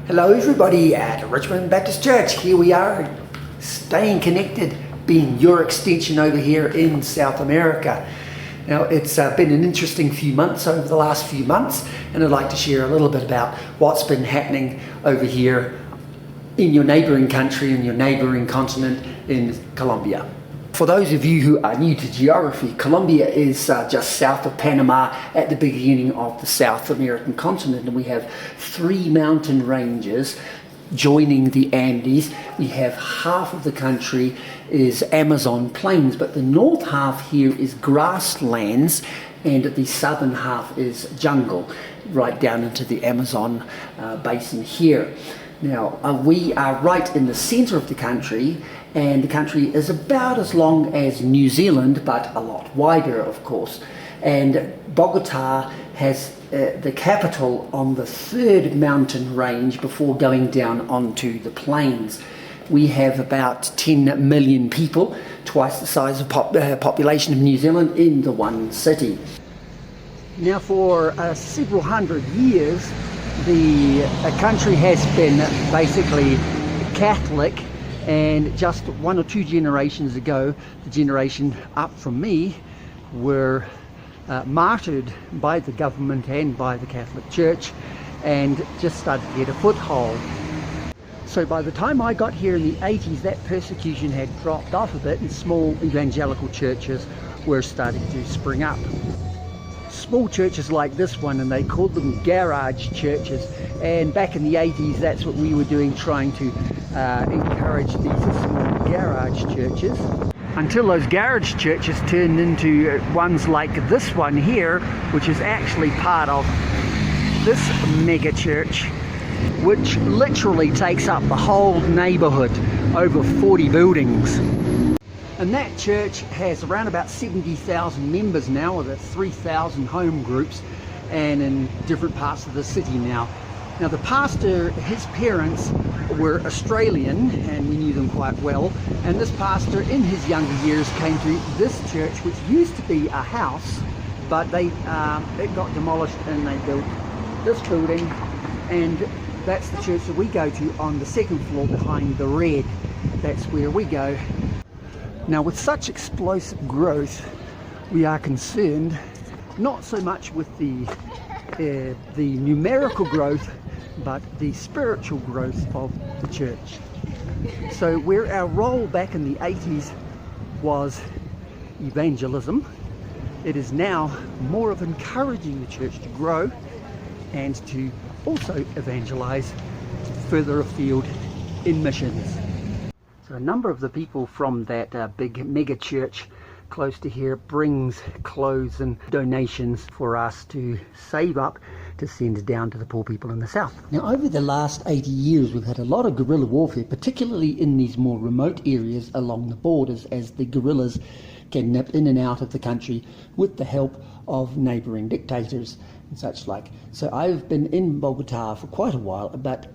Hello everybody at Richmond Baptist Church. Here we are, staying connected, being your extension over here in South America. Now it's been an interesting few months over the last few months, and I'd like to share a little bit about what's been happening over here in your neighbouring country, in your neighbouring continent in Colombia. For those of you who are new to geography, Colombia is just south of Panama at the beginning of the South American continent, and we have three mountain ranges joining the Andes. We have half of the country is Amazon plains, but the north half here is grasslands, and the southern half is jungle, right down into the Amazon basin here. Now, we are right in the centre of the country, and the country is about as long as New Zealand, but a lot wider, of course. And Bogota has the capital on the third mountain range before going down onto the plains. We have about 10 million people, twice the size of population of New Zealand, in the one city. Now, for several hundred years, the country has been basically Catholic, and just one or two generations ago, the generation up from me, were martyred by the government and by the Catholic Church, and just started to get a foothold. So by the time I got here in the 80s, that persecution had dropped off a bit, and small evangelical churches were starting to spring up. Small churches like this one, and they called them garage churches, and back in the 80s that's what we were doing, trying to encourage these small garage churches, until those garage churches turned into ones like this one here, which is actually part of this mega church, which literally takes up the whole neighborhood, over 40 buildings. And that church has around about 70,000 members now, with 3,000 home groups, and in different parts of the city now. Now the pastor, his parents were Australian, and we knew them quite well, and this pastor in his younger years came to this church, which used to be a house, but it got demolished and they built this building, and that's the church that we go to on the second floor behind the red. That's where we go. Now, with such explosive growth, we are concerned not so much with the numerical growth, but the spiritual growth of the church. So where our role back in the 80s was evangelism, it is now more of encouraging the church to grow and to also evangelize further afield in missions. So a number of the people from that big mega church close to here brings clothes and donations for us to save up to send down to the poor people in the south. Now, over the last 80 years, we've had a lot of guerrilla warfare, particularly in these more remote areas along the borders, as the guerrillas can nip in and out of the country with the help of neighbouring dictators and such like. So I've been in Bogota for quite a while, but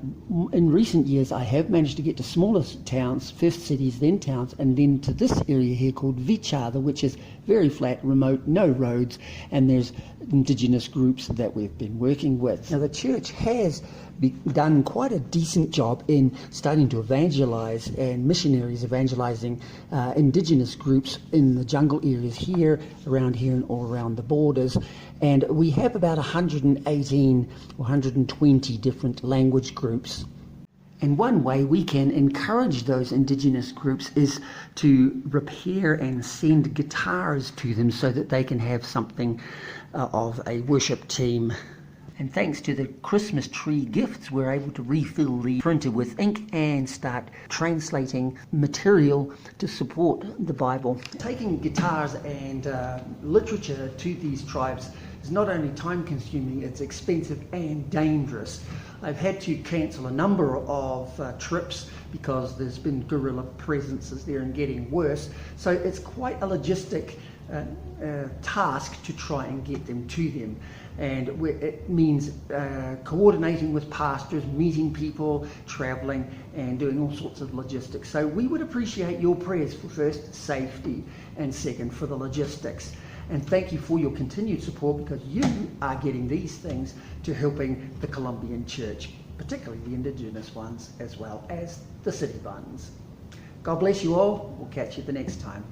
in recent years I have managed to get to smaller towns, first cities, then towns, and then to this area here called Vichada, which is very flat, remote, no roads, and there's indigenous groups that we've been working with. Now the church has done quite a decent job in starting to evangelize, and missionaries evangelizing indigenous groups in the jungle areas here, around here, and all around the borders. And we have about 118 or 120 different language groups. And one way we can encourage those indigenous groups is to repair and send guitars to them so that they can have something of a worship team. And thanks to the Christmas tree gifts, we're able to refill the printer with ink and start translating material to support the Bible. Taking guitars and literature to these tribes is not only time consuming, it's expensive and dangerous. I've had to cancel a number of trips because there's been guerrilla presences there and getting worse. So it's quite a logistic task to try and get them to them. And it means coordinating with pastors, meeting people, traveling, and doing all sorts of logistics. So we would appreciate your prayers for first safety, and second for the logistics. And thank you for your continued support, because you are getting these things to helping the Colombian church. particularly the Indigenous ones as well as the city ones. God bless you all. We'll catch you the next time.